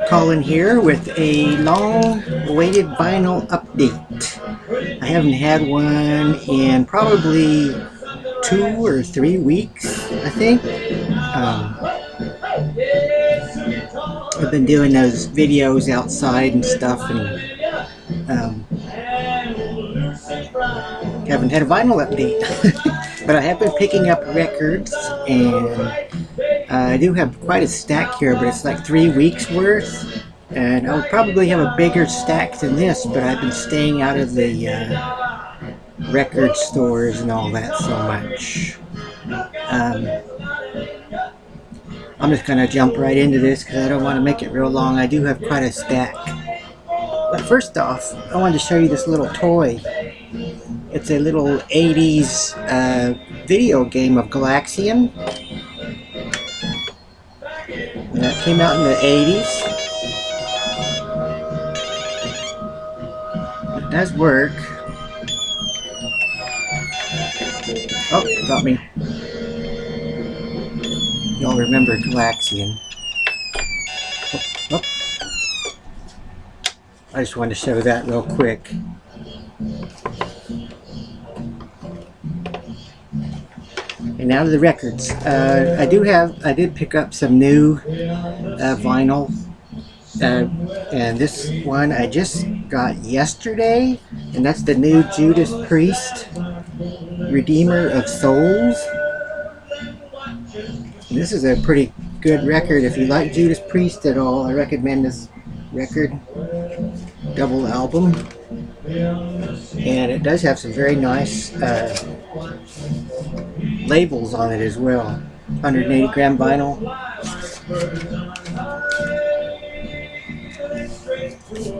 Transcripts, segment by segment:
Colin here with a long-awaited vinyl update. I haven't had one in probably 2 or 3 weeks, I think. I've been doing those videos outside and stuff, and haven't had a vinyl update. But I have been picking up records, and I do have quite a stack here, but it's like 3 weeks worth. And I'll probably have a bigger stack than this, but I've been staying out of the record stores and all that so much. I'm just going to jump right into this because I don't want to make it real long. I do have quite a stack. But first off, I wanted to show you this little toy. It's a little 80s video game of Galaxian. And that came out in the 80s. It does work. Oh, got me. Y'all remember Galaxian. Oh. I just wanted to show that real quick. And now to the records. I did pick up some new vinyl. And this one I just got yesterday. And that's the new Judas Priest, Redeemer of Souls. This is a pretty good record. If you like Judas Priest at all, I recommend this record. Double album. And it does have some very nice labels on it as well. 180 gram vinyl.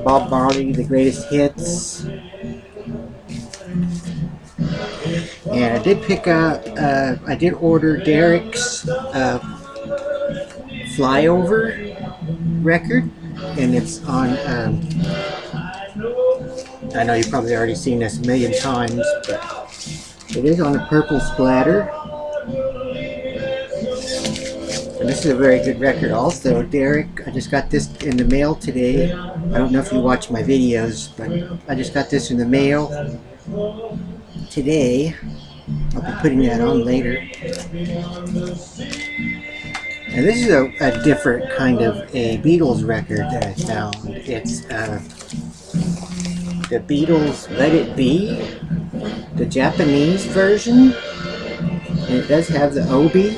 Bob Marley, the greatest hits. And I did pick up, I did order Derek's Flyover record, and it's on, I know you've probably already seen this a million times, but it is on a purple splatter. And this is a very good record also. Derek, I just got this in the mail today. I don't know if you watch my videos, but I just got this in the mail today. I'll be putting that on later. And this is a different kind of a Beatles record that I found. It's the Beatles Let It Be, the Japanese version. And it does have the obi,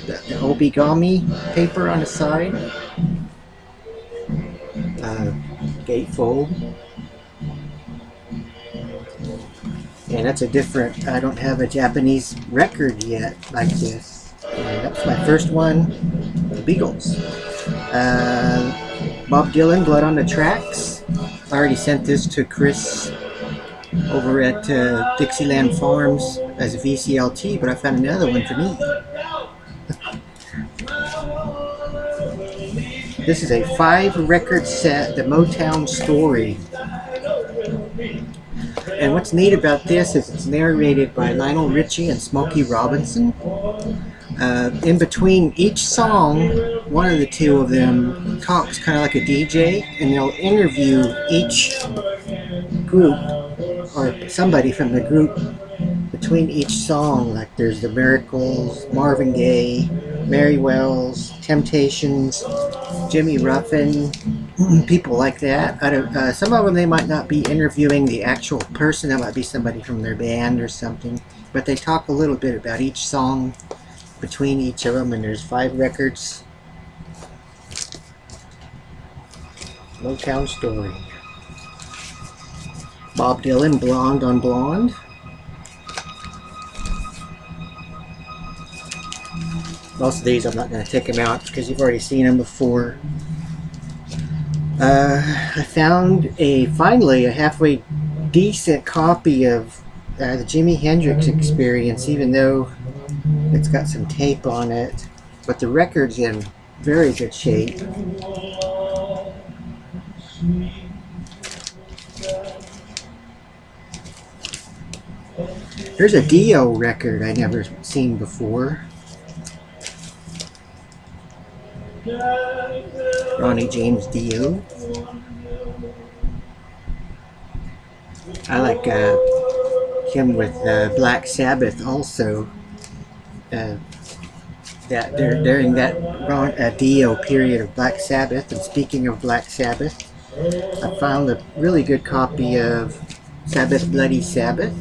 the origami paper on the side. Gatefold. And that's a different, I don't have a Japanese record yet like this. And that's my first one, the Beatles. Bob Dylan, Blood on the Tracks. I already sent this to Chris over at Dixieland Farms as a VCLT, but I found another one for me. This is a 5-record set, the Motown Story. And what's neat about this is it's narrated by Lionel Richie and Smokey Robinson. In between each song, one of the two of them talks kind of like a DJ, and they'll interview each group or somebody from the group between each song. Like there's the Miracles, Marvin Gaye, Mary Wells, Temptations, Jimmy Ruffin, people like that. Some of them they might not be interviewing the actual person. That might be somebody from their band or something. But they talk a little bit about each song between each of them, and there's 5 records. Motown Story. Bob Dylan, Blonde on Blonde. Most of these I'm not going to take them out because you've already seen them before. I found finally a halfway decent copy of the Jimi Hendrix Experience, even though it's got some tape on it, but the record's in very good shape. Here's a Dio record I never seen before. Ronnie James Dio. I like him with Black Sabbath also. During that Dio period of Black Sabbath. And speaking of Black Sabbath, I found a really good copy of Sabbath Bloody Sabbath.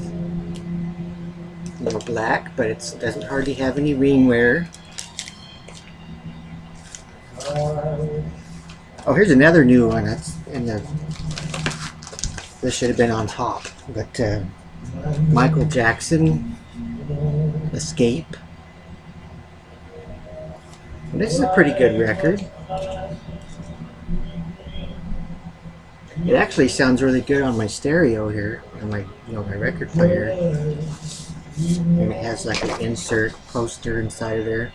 A little black, but it doesn't hardly have any ring wear. Oh, here's another new one. That's in the. This should have been on top, but Michael Jackson, Escape. And this is a pretty good record. It actually sounds really good on my stereo here, on my my record player. And it has like an insert poster inside of there.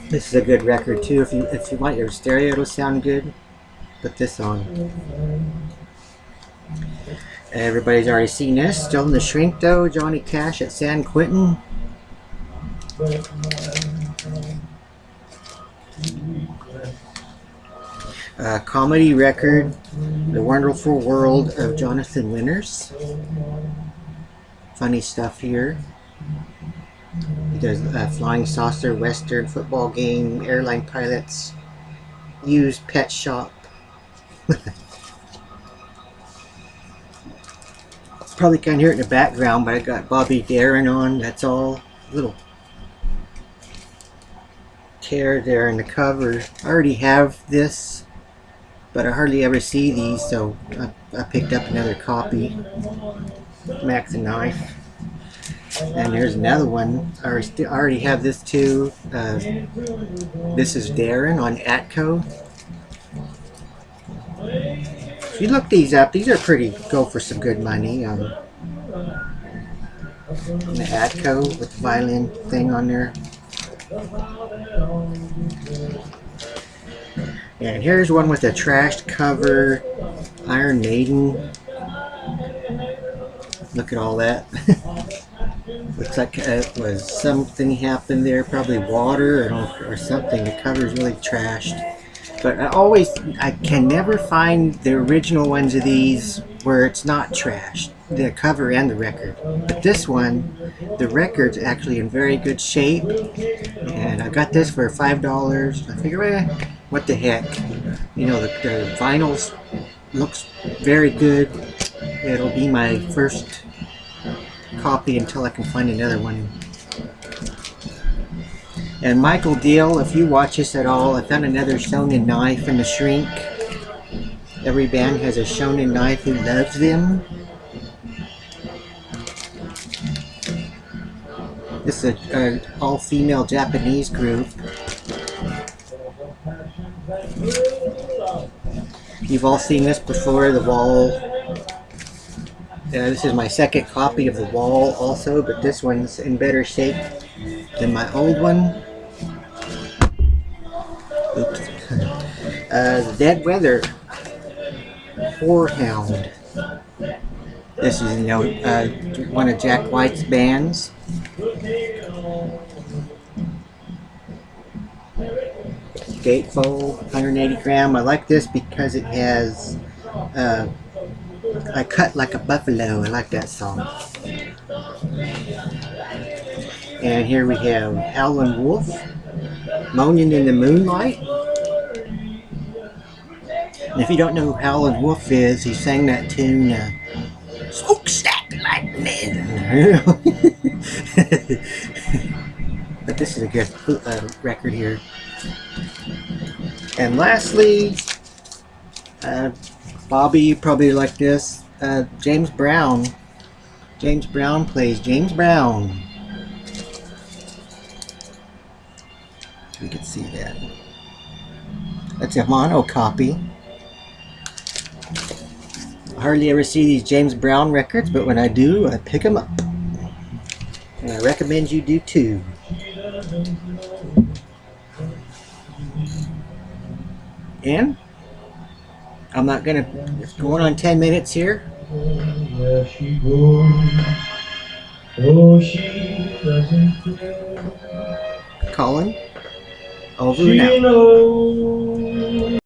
This is a good record too. If you want your stereo to sound good, put this on. Everybody's already seen this. Still in the Shrink though. Johnny Cash at San Quentin. Comedy record, The Wonderful World of Jonathan Winters. Funny stuff here. He does Flying Saucer, Western, football game, airline pilots, used pet shop. Probably can't hear it in the background, but I got Bobby Darin on. That's all. Little tear there in the cover. I already have this, but I hardly ever see these, so I picked up another copy. Max and Knife. And here's another one. I already have this too. This is Darren on Atco. If you look these up, these are pretty, go for some good money. The Atco with the violin thing on there. And here's one with a trashed cover, Iron Maiden. Look at all that. Looks like it was something happened there, probably water or something. The cover's really trashed. But I can never find the original ones of these where it's not trashed, the cover and the record. But this one, the record's actually in very good shape. And I got this for $5. I figure, what the heck. You know, the vinyls looks very good. It'll be my first copy until I can find another one. And Michael Deal, if you watch this at all, I found another Shonen knife in the Shrink. Every band has a Shonen knife who loves them. This is an all-female Japanese group. You've all seen this before, The Wall. This is my second copy of The Wall also, but this one's in better shape than my old one. Oops. The Dead Weather Whorehound. This is, one of Jack White's bands. Gatefold, 180 gram. I like this because it has I Cut Like a Buffalo. I like that song. And here we have Howlin' Wolf, Moaning in the Moonlight. And if you don't know who Howlin' Wolf is, he sang that tune, Smokestack Lightning. But this is a good record here. And lastly, Bobby, you probably like this, James Brown. James Brown plays James Brown. You can see that. That's a mono copy. I hardly ever see these James Brown records, but when I do, I pick them up. And I recommend you do too. And I'm not gonna, it's going on 10 minutes here. Where she goes, oh, she doesn't care. Colin, over and She out. knows